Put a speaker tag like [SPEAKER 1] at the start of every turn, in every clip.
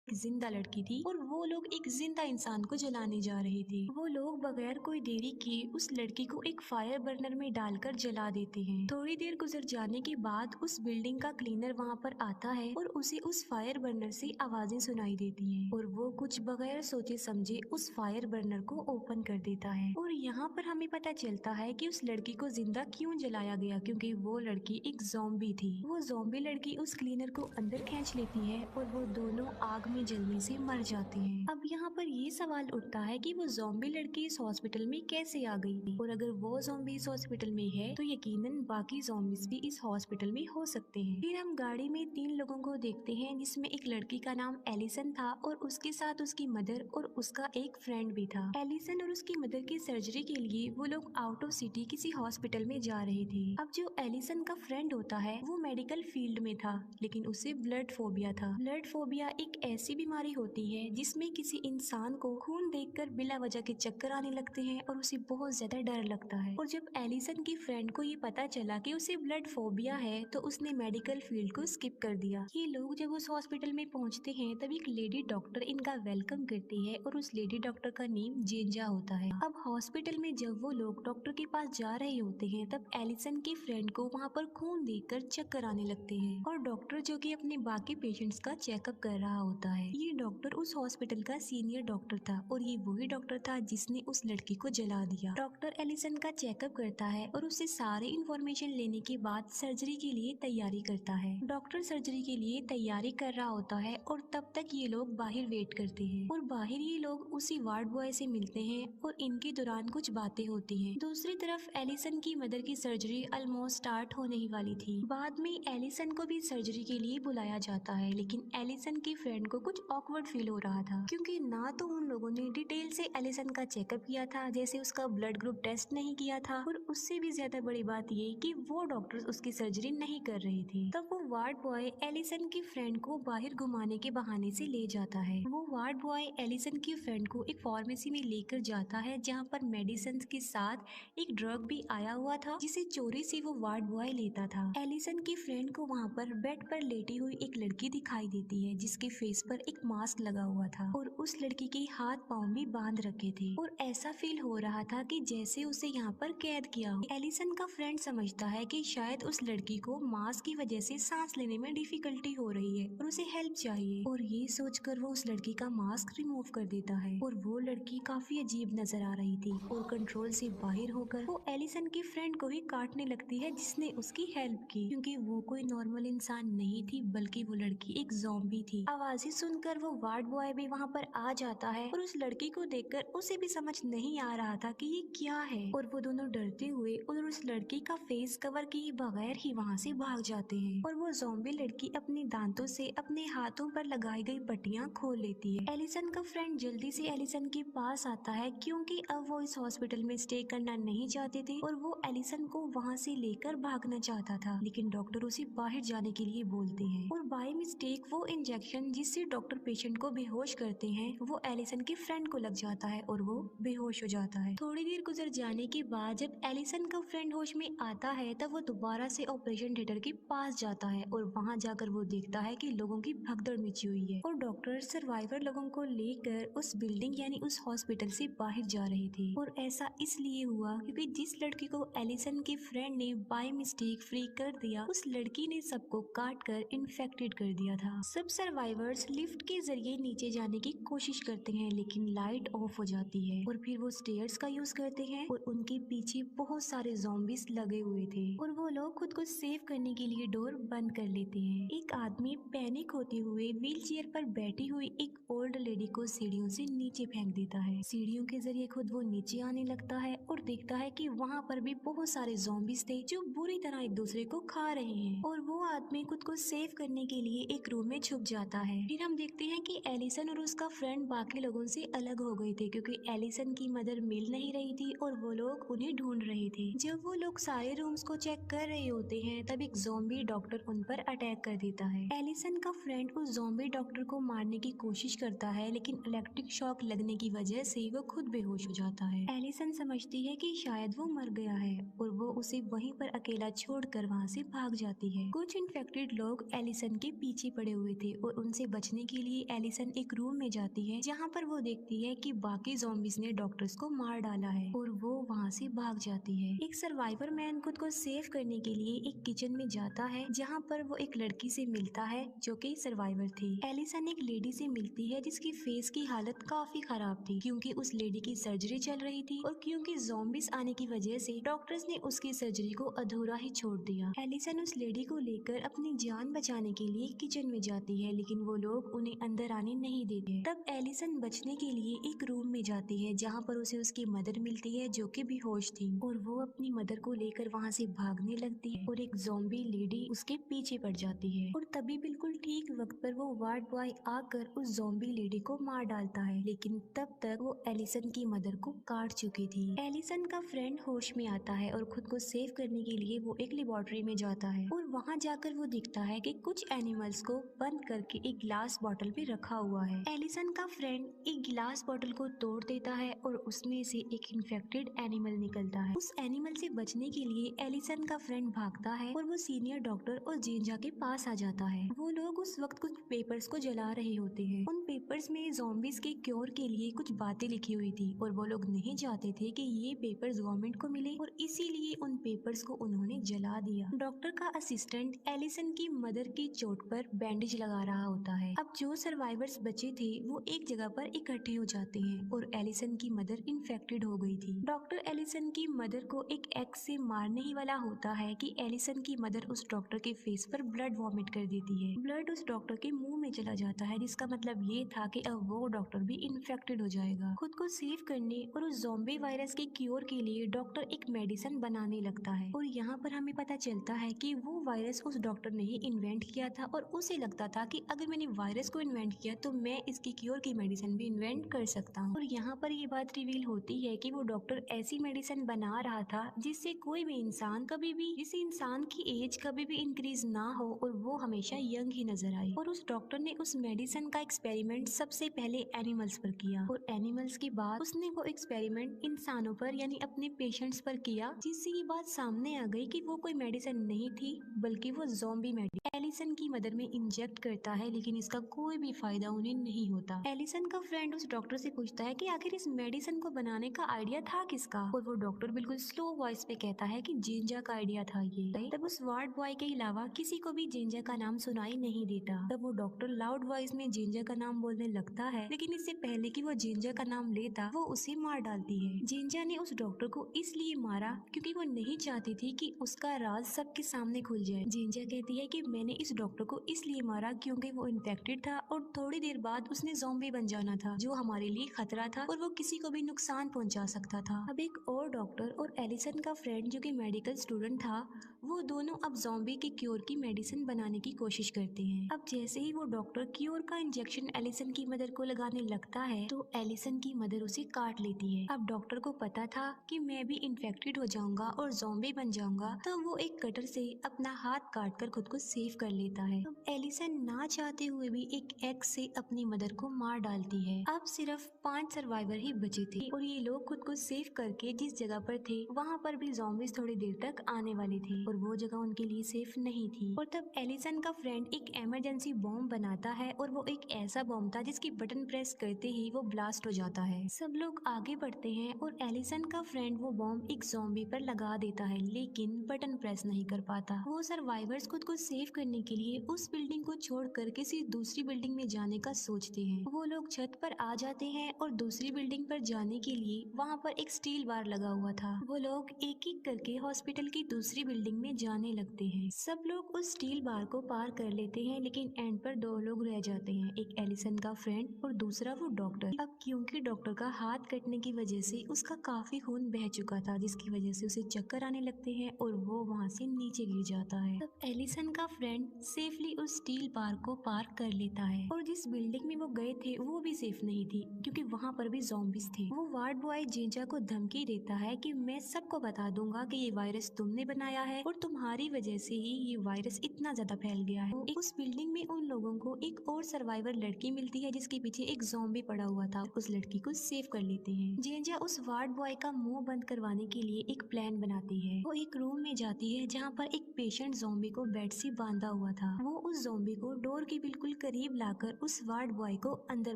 [SPEAKER 1] जिंदा लड़की थी और वो लोग एक जिंदा इंसान को जलाने जा रहे थे। वो लोग बगैर कोई देरी किए उस लड़की को एक फायर बर्नर में डालकर जला देते हैं। थोड़ी देर गुजर जाने के बाद उस बिल्डिंग का क्लीनर वहाँ पर आता है और उसे उस फायर बर्नर से आवाजें सुनाई देती हैं और वो कुछ बगैर सोचे समझे उस फायर बर्नर को ओपन कर देता है। और यहाँ पर हमें पता चलता है कि उस लड़की को जिंदा क्यों जलाया गया, क्योंकि वो लड़की एक ज़ॉम्बी थी। वो ज़ॉम्बी लड़की उस क्लीनर को अंदर खींच लेती है और वो दोनों आग में जलने से मर जाते हैं। अब यहाँ पर ये सवाल उठता है कि वो ज़ॉम्बी लड़की इस हॉस्पिटल में कैसे आ गई, और अगर वो ज़ॉम्बी इस हॉस्पिटल में है तो यकीनन बाकी ज़ॉम्बीज भी इस हॉस्पिटल में हो सकते हैं। फिर हम गाड़ी में 3 लोगों को देखते हैं, जिसमें एक लड़की का नाम एलिसन था और उसके साथ उसकी मदर और उसका एक फ्रेंड भी था। एलिसन और उसकी मदर की सर्जरी के लिए वो लोग आउट ऑफ सिटी किसी हॉस्पिटल में जा रहे थे। अब जो एलिसन का फ्रेंड होता है वो मेडिकल फील्ड में था, लेकिन उसे ब्लड फोबिया था। ब्लड फोबिया एक ऐसी बीमारी होती है जिसमें किसी इंसान को खून देखकर बिला वजह के चक्कर आने लगते हैं और उसे बहुत ज्यादा डर लगता है। और जब एलिसन की फ्रेंड को ये पता चला कि उसे ब्लड फोबिया है तो उसने मेडिकल फील्ड को स्किप कर दिया। ये लोग जब उस हॉस्पिटल में पहुंचते हैं तब एक लेडी डॉक्टर इनका वेलकम करती है और उस लेडी डॉक्टर का नेम जेंजा होता है। अब हॉस्पिटल में जब वो लोग डॉक्टर के पास जा रहे होते हैं तब एलिसन की फ्रेंड को वहाँ पर खून देखकर चक्कर आने लगते हैं और डॉक्टर जो कि अपने बाकी पेशेंट्स का चेकअप कर रहा होता है। ये डॉक्टर उस हॉस्पिटल का सीनियर डॉक्टर था और ये वही डॉक्टर था जिसने उस लड़की को जला दिया। डॉक्टर एलिसन का चेकअप करता है और उससे सारी इंफॉर्मेशन लेने के बाद सर्जरी के लिए तैयारी करता है। डॉक्टर सर्जरी के लिए तैयारी कर रहा होता है और तब तक ये लोग बाहर वेट करते हैं और बाहर ये लोग उसी वार्ड बॉय से मिलते हैं और इनके दौरान कुछ बातें होती हैं। दूसरी तरफ एलिसन की मदर की सर्जरी ऑलमोस्ट स्टार्ट होने ही वाली थी। बाद में एलिसन को भी सर्जरी के लिए बुलाया जाता है, लेकिन एलिसन की फ्रेंड को कुछ ऑकवर्ड फील हो रहा था क्योंकि ना तो उन लोगों ने डिटेल से एलिसन का चेकअप किया था, जैसे उसका ब्लड ग्रुप टेस्ट नहीं किया था, और उससे भी ज्यादा बड़ी बात ये कि वो डॉक्टर्स उसकी सर्जरी नहीं कर रहे थे। तब वो वार्ड बॉय एलिसन की फ्रेंड को बाहर घुमाने के बहाने से ले जाता है। वो वार्ड बॉय एलिसन की फ्रेंड को एक फार्मेसी में लेकर जाता है जहाँ पर मेडिसिन के साथ एक ड्रग भी आया हुआ था जिसे चोरी से वो वार्ड बॉय लेता था। एलिसन की फ्रेंड को वहाँ पर बेड पर लेटी हुई एक लड़की दिखाई देती है जिसके फेस पर एक मास्क लगा हुआ था और उस लड़की के हाथ पांव भी बांध रखे थे और ऐसा फील हो रहा था कि जैसे उसे यहाँ पर कैद किया हो। एलिसन का फ्रेंड समझता है कि शायद उस लड़की को मास्क की वजह से सांस लेने में डिफिकल्टी हो रही है और उसे हेल्प चाहिए, और ये सोचकर वो उस लड़की का मास्क रिमूव कर देता है और वो लड़की काफी अजीब नजर आ रही थी और कंट्रोल से बाहर होकर वो एलिसन की फ्रेंड को ही काटने लगती है जिसने उसकी हेल्प की, क्योंकि वो कोई नॉर्मल इंसान नहीं थी बल्कि वो लड़की एक ज़ॉम्बी थी। आवाजें सुनकर वो वार्ड बॉय भी वहाँ पर आ जाता है और उस लड़की को देखकर उसे भी समझ नहीं आ रहा था कि ये क्या है, और वो दोनों डरते हुए और उस लड़की का फेस कवर किए बगैर ही वहाँ से भाग जाते हैं। और वो ज़ॉम्बी लड़की अपने दांतों से अपने हाथों पर लगाई गई पट्टियां खोल लेती है। एलिसन का फ्रेंड जल्दी से एलिसन के पास आता है क्योंकि अब वो इस हॉस्पिटल में स्टे करना नहीं चाहते थे और वो एलिसन को वहाँ से लेकर भागना चाहता था, लेकिन डॉक्टर उसे बाहर जाने के लिए बोलते हैं और बाय मिस्टेक वो इंजेक्शन जिससे डॉक्टर पेशेंट को बेहोश करते हैं वो एलिसन के फ्रेंड को लग जाता है और वो बेहोश हो जाता है। थोड़ी देर गुजर जाने के बाद जब एलिसन का फ्रेंड होश में आता है तब वो दोबारा से ऑपरेशन थिएटर के पास जाता है और वहाँ जाकर वो देखता है कि लोगों की भगदड़ मची हुई है और डॉक्टर सर्वाइवर लोगों को लेकर उस बिल्डिंग यानी उस हॉस्पिटल से बाहर जा रहे थे। और ऐसा इसलिए हुआ क्योंकि जिस लड़की को एलिसन के फ्रेंड ने बाय मिस्टेक फ्री कर दिया उस लड़की ने सबको काट कर इन्फेक्टेड कर दिया था। सब सर्वाइवर्स लिफ्ट के जरिए नीचे जाने की कोशिश करते हैं लेकिन लाइट ऑफ हो जाती है और फिर वो स्टेयर्स का यूज करते हैं और उनके पीछे बहुत सारे ज़ॉम्बीज लगे हुए थे और वो लोग खुद को सेव करने के लिए डोर बंद कर लेते हैं। एक आदमी पैनिक होते हुए व्हील चेयर पर बैठी हुई एक ओल्ड लेडी को सीढ़ियों से नीचे फेंक देता है। सीढ़ियों के जरिए खुद वो नीचे आने लगता है और देखता है कि वहाँ पर भी बहुत सारे ज़ॉम्बीज थे जो बुरी तरह एक दूसरे को खा रहे हैं और वो आदमी खुद को सेव करने के लिए एक रूम में छुप जाता है। फिर हम देखते हैं कि एलिसन और उसका फ्रेंड बाकी लोगों से अलग हो गए थे क्योंकि एलिसन की मदर मिल नहीं रही थी और वो लोग उन्हें ढूंढ रहे थे। जब वो लोग सारे रूम्स को चेक कर रहे होते हैं तब एक ज़ॉम्बी डॉक्टर उन पर अटैक कर देता है। एलिसन का फ्रेंड उस ज़ॉम्बी डॉक्टर को मारने की कोशिश करता है लेकिन इलेक्ट्रिक शॉक लगने की वजह से वो खुद बेहोश हो जाता है। एलिसन समझती है कि शायद वो मर गया है और वो उसे वहीं पर अकेला छोड़कर वहाँ से भाग जाती है। कुछ इन्फेक्टेड लोग एलिसन के पीछे पड़े हुए थे और उनसे बचने बचने के लिए एलिसन एक रूम में जाती है जहाँ पर वो देखती है कि बाकी ज़ॉम्बीज ने डॉक्टर्स को मार डाला है और वो वहाँ से भाग जाती है। एक सर्वाइवर मैन खुद को सेव करने के लिए एक किचन में जाता है जहाँ पर वो एक लड़की से मिलता है जो कि सर्वाइवर थी। एलिसन एक लेडी से मिलती है जिसकी फेस की हालत काफी खराब थी क्योंकि उस लेडी की सर्जरी चल रही थी और क्योंकि ज़ॉम्बीज आने की वजह से डॉक्टर्स ने उसकी सर्जरी को अधूरा ही छोड़ दिया। एलिसन उस लेडी को लेकर अपनी जान बचाने के लिए किचन में जाती है लेकिन वो लोग उन्हें अंदर आने नहीं देते। तब एलिसन बचने के लिए एक रूम में जाती है जहाँ पर उसे उसकी मदर मिलती है जो कि बेहोश थी और वो अपनी मदर को लेकर वहाँ से भागने लगती है और एक ज़ॉम्बी लेडी उसके पीछे पड़ जाती है और तभी बिल्कुल ठीक वक्त पर वो वार्ड बॉय आकर उस ज़ॉम्बी लेडी को मार डालता है लेकिन तब तक वो एलिसन की मदर को काट चुकी थी। एलिसन का फ्रेंड होश में आता है और खुद को सेव करने के लिए वो एक लेबोरेटरी में जाता है और वहाँ जाकर वो दिखता है कि कुछ एनिमल्स को बंद करके एक ग्लास बॉटल में रखा हुआ है। एलिसन का फ्रेंड एक गिलास बॉटल को तोड़ देता है और उसमें से एक इन्फेक्टेड एनिमल निकलता है। उस एनिमल से बचने के लिए एलिसन का फ्रेंड भागता है और वो सीनियर डॉक्टर और जेंजा के पास आ जाता है। वो लोग उस वक्त कुछ पेपर्स को जला रहे होते हैं। उन पेपर्स में ज़ॉम्बीज के क्योर के लिए कुछ बातें लिखी हुई थी और वो लोग नहीं चाहते थे कि ये पेपर्स गवर्नमेंट को मिले और इसीलिए उन पेपर्स को उन्होंने जला दिया। डॉक्टर का असिस्टेंट एलिसन की मदर की चोट पर बैंडेज लगा रहा होता है। अब जो सर्वाइवर्स बचे थे वो एक जगह पर इकट्ठे हो जाते हैं और एलिसन की मदर इन्फेक्टेड हो गई थी। डॉक्टर एलिसन की मदर को एक एक्स से मारने ही वाला होता है कि एलिसन की मदर उस डॉक्टर के फेस पर ब्लड वॉमिट कर देती है। ब्लड उस डॉक्टर के मुंह में चला जाता है जिसका मतलब ये था कि अब वो डॉक्टर भी इन्फेक्टेड हो जाएगा। खुद को सेव करने और उस ज़ॉम्बी वायरस के क्योर के लिए डॉक्टर एक मेडिसिन बनाने लगता है और यहाँ पर हमें पता चलता है कि वो वायरस उस डॉक्टर ने ही इन्वेंट किया था और उसे लगता था कि अगर मैंने वायरस को इन्वेंट किया तो मैं इसकी क्योर की मेडिसिन भी इन्वेंट कर सकता हूँ। और यहाँ पर ये बात रिवील होती है कि वो डॉक्टर ऐसी मेडिसिन बना रहा था जिससे कोई भी इंसान कभी भी, जिस इंसान की एज कभी भी इंक्रीज ना हो और वो हमेशा यंग ही नजर आए। और उस डॉक्टर ने उस मेडिसिन का एक्सपेरिमेंट सबसे पहले एनिमल्स पर किया और एनिमल्स के बाद उसने वो एक्सपेरिमेंट इंसानों पर यानी अपने पेशेंट्स पर किया, जिससे ये बात सामने आ गई कि वो कोई मेडिसिन नहीं थी बल्कि वो ज़ॉम्बी मेडिसिन एलिसन की मदर में इंजेक्ट करता है लेकिन इसका कोई भी फायदा उन्हें नहीं होता। एलिसन का फ्रेंड उस डॉक्टर से पूछता है कि आखिर इस मेडिसिन को बनाने का आइडिया था किसका और वो डॉक्टर बिल्कुल स्लो वॉइस पे कहता है कि जेंजा का आइडिया था ये। तब उस वार्ड बॉय के अलावा किसी को भी जेंजा का नाम सुनाई नहीं देता। तब वो डॉक्टर लाउड वॉइस में जेंजा का नाम बोलने लगता है लेकिन इससे पहले कि वो जेंजा का नाम लेता वो उसे मार डालती है। जेंजा ने उस डॉक्टर को इसलिए मारा क्योंकि वो नहीं चाहती थी कि उसका राज सबके सामने खुल जाए। जेंजा कहती है कि मैंने इस डॉक्टर को इसलिए मारा क्योंकि वो इन्फेक्टेड था और थोड़ी देर बाद उसने ज़ॉम्बी बन जाना था जो हमारे लिए खतरा था और वो किसी को भी नुकसान पहुंचा सकता था। अब एक और डॉक्टर और एलिसन का फ्रेंड जो कि मेडिकल स्टूडेंट था वो दोनों अब ज़ॉम्बी के क्योर की मेडिसिन बनाने की कोशिश करते हैं। अब जैसे ही वो डॉक्टर क्योर का इंजेक्शन एलिसन की मदर को लगाने लगता है तो एलिसन की मदर उसे काट लेती है। अब डॉक्टर को पता था कि मैं भी इन्फेक्टेड हो जाऊंगा और ज़ॉम्बी बन जाऊंगा तो वो एक कटर से अपना हाथ काट कर खुद को सेव कर लेता है। अब एलिसन ना चाहते हुए भी एक एक्स से अपनी मदर को मार डालती है। अब सिर्फ 5 सर्वाइवर ही बचे थे और ये लोग खुद को सेव करके जिस जगह पर थे वहाँ पर भी ज़ॉम्बीज थोड़ी देर तक आने वाले थे और वो जगह उनके लिए सेफ नहीं थी। और तब एलिसन का फ्रेंड एक इमरजेंसी बॉम्ब बनाता है और वो एक ऐसा बॉम्ब था जिसकी बटन प्रेस करते ही वो ब्लास्ट हो जाता है। सब लोग आगे बढ़ते हैं और एलिसन का फ्रेंड वो बॉम्ब एक ज़ॉम्बी पर लगा देता है लेकिन बटन प्रेस नहीं कर पाता। वो सर्वाइवर्स खुद को सेव करने के लिए उस बिल्डिंग को छोड़कर किसी दूसरी बिल्डिंग में जाने का सोचते हैं। वो लोग छत पर आ जाते हैं और दूसरी बिल्डिंग पर जाने के लिए वहाँ पर एक स्टील बार लगा हुआ था। वो लोग एक एक करके हॉस्पिटल की दूसरी बिल्डिंग में जाने लगते हैं। सब लोग उस स्टील बार को पार कर लेते हैं लेकिन एंड पर 2 लोग रह जाते हैं, एक एलिसन का फ्रेंड और दूसरा वो डॉक्टर। अब क्योंकि डॉक्टर का हाथ कटने की वजह से उसका काफी खून बह चुका था जिसकी वजह से उसे चक्कर आने लगते हैं और वो वहाँ से नीचे गिर जाता है। तब एलिसन का फ्रेंड सेफली उस स्टील बार को पार कर लेता है और जिस बिल्डिंग में वो गए थे वो भी सेफ नहीं थी क्योंकि वहाँ पर भी ज़ॉम्बीज थे। वो वार्ड बॉय जेंजा को धमकी देता है कि मैं सबको बता दूंगा कि ये वायरस तुमने बनाया है और तुम्हारी वजह से ही ये वायरस इतना ज्यादा फैल गया है। उस बिल्डिंग में उन लोगों को एक और सर्वाइवर लड़की मिलती है जिसके पीछे एक ज़ॉम्बी पड़ा हुआ था। उस लड़की को सेव कर लेते हैं। जेंजा उस वार्ड बॉय का मुंह बंद करवाने के लिए एक प्लान बनाती है। वो एक रूम में जाती है जहाँ पर एक पेशेंट ज़ॉम्बी को बेड से बांधा हुआ था। वो उस ज़ॉम्बी को डोर के बिल्कुल करीब लाकर उस वार्ड बॉय को अंदर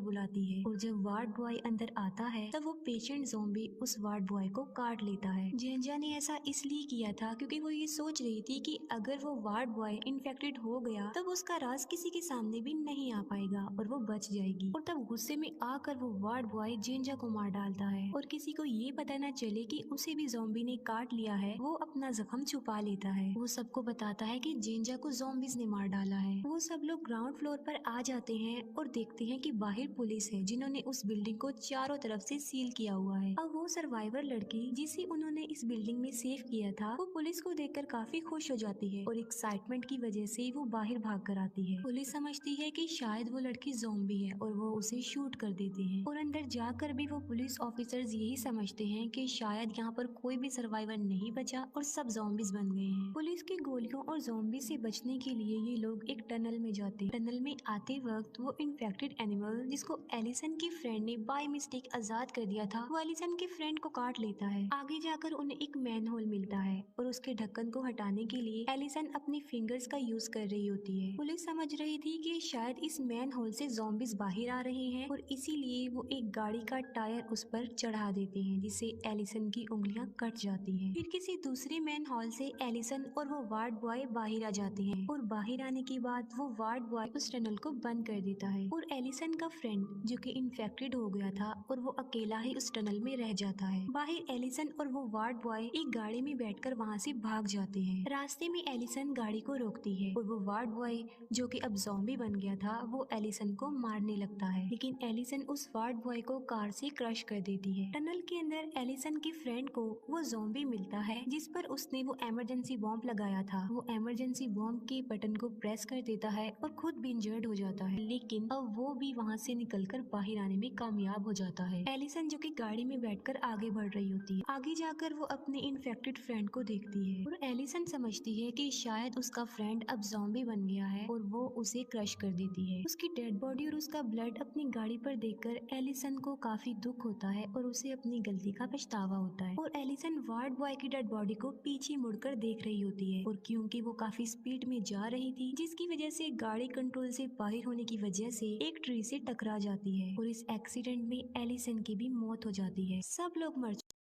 [SPEAKER 1] बुलाती है और जब वार्ड बॉय अंदर आता है तब वो पेशेंट ज़ॉम्बी उस वार्ड बॉय को काट लेता है। जेंजा ने ऐसा इसलिए किया था क्योंकि वो ये सोच रही थी कि अगर वो वार्ड बॉय इन्फेक्टेड हो गया तब उसका राज किसी के सामने भी नहीं आ पाएगा और वो बच जाएगी। और तब गुस्से में आकर वो वार्ड बॉय जेंजा को मार डालता है और किसी को ये पता न चले कि उसे भी ज़ॉम्बी ने काट लिया है, वो अपना जख्म छुपा लेता है। वो सबको बताता है कि जेंजा को ज़ॉम्बीज ने मार डाला है। वो सब लोग ग्राउंड फ्लोर पर आ जाते हैं और देखते हैं कि बाहर पुलिस है जिन्होंने उस बिल्डिंग को चारों तरफ से सील किया हुआ है। अब वो सर्वाइवर लड़की जिसे उन्होंने इस बिल्डिंग में सेव किया था वो पुलिस को देखकर काफी खुश हो जाती है और एक्साइटमेंट की वजह से वो बाहर भाग कर आती है। पुलिस समझती है कि शायद वो लड़की ज़ॉम्बी है और वो उसे शूट कर देते हैं और अंदर जाकर भी वो पुलिस ऑफिसर्स यही समझते हैं कि शायद यहाँ पर कोई भी सर्वाइवर नहीं बचा और सब ज़ॉम्बीज बन गए हैं। पुलिस की गोलियों और ज़ॉम्बी से बचने के लिए ये लोग एक टनल में जाते हैं। टनल में आते वक्त वो इन्फेक्टेड एनिमल जिसको एलिसन की फ्रेंड ने बाय मिस्टेक आजाद कर दिया था वो एलिसन के फ्रेंड को काट लेता है। आगे जाकर उन्हें एक मैन होल मिलता है और उसके ढक्कन को हटाने के लिए एलिसन अपनी फिंगर्स का यूज कर रही होती है। पुलिस समझ रही थी कि शायद इस मैन होल से ज़ॉम्बीज बाहर आ रहे हैं और इसीलिए वो एक गाड़ी का टायर उस पर चढ़ा देते हैं जिससे एलिसन की उंगलियां कट जाती हैं। फिर किसी दूसरे मैन हॉल से एलिसन और वो वार्ड बॉय बाहर आ जाते हैं और बाहर आने के बाद वो वार्ड बॉय उस टनल को बंद कर देता है और एलिसन का फ्रेंड जो कि इन्फेक्टेड हो गया था और वो अकेला ही उस टनल में रह जाता है। बाहर एलिसन और वो वार्ड बॉय एक गाड़ी में बैठकर वहाँ से भाग जाते हैं। रास्ते में एलिसन गाड़ी को रोकती है और वो वार्ड बॉय जो कि अब ज़ॉम्बी बन गया था वो एलिसन को मारने लगता है, लेकिन एलिसन उस वार्ड बॉय को कार से क्रश कर देती है। टनल के अंदर एलिसन की फ्रेंड को वो ज़ॉम्बी मिलता है जिस पर उसने वो इमरजेंसी बॉम्ब लगाया था। वो इमरजेंसी बॉम्ब के बटन को प्रेस कर देता है और खुद भी इंजर्ड हो जाता है, लेकिन अब वो भी वहाँ से निकलकर बाहर आने में कामयाब हो जाता है। एलिसन जो कि गाड़ी में बैठकर आगे बढ़ रही होती है, आगे जाकर वो अपने इन्फेक्टेड फ्रेंड को देखती है और एलिसन समझती है कि शायद उसका फ्रेंड अब ज़ॉम्बी बन गया है और वो उसे क्रश कर देती है। उसकी डेड बॉडी और उसका ब्लड अपनी गाड़ी पर देखकर एलिसन को काफी दुख होता है और उसे अपनी गलती का पछतावा होता है और एलिसन वार्ड बॉय की डेड बॉडी को पीछे मुड़कर देख रही होती है और क्योंकि वो काफी स्पीड में जा रही थी जिसकी वजह से गाड़ी कंट्रोल से बाहर होने की वजह से एक ट्री से टकरा जाती है और इस एक्सीडेंट में एलिसन की भी मौत हो जाती है। सब लोग मर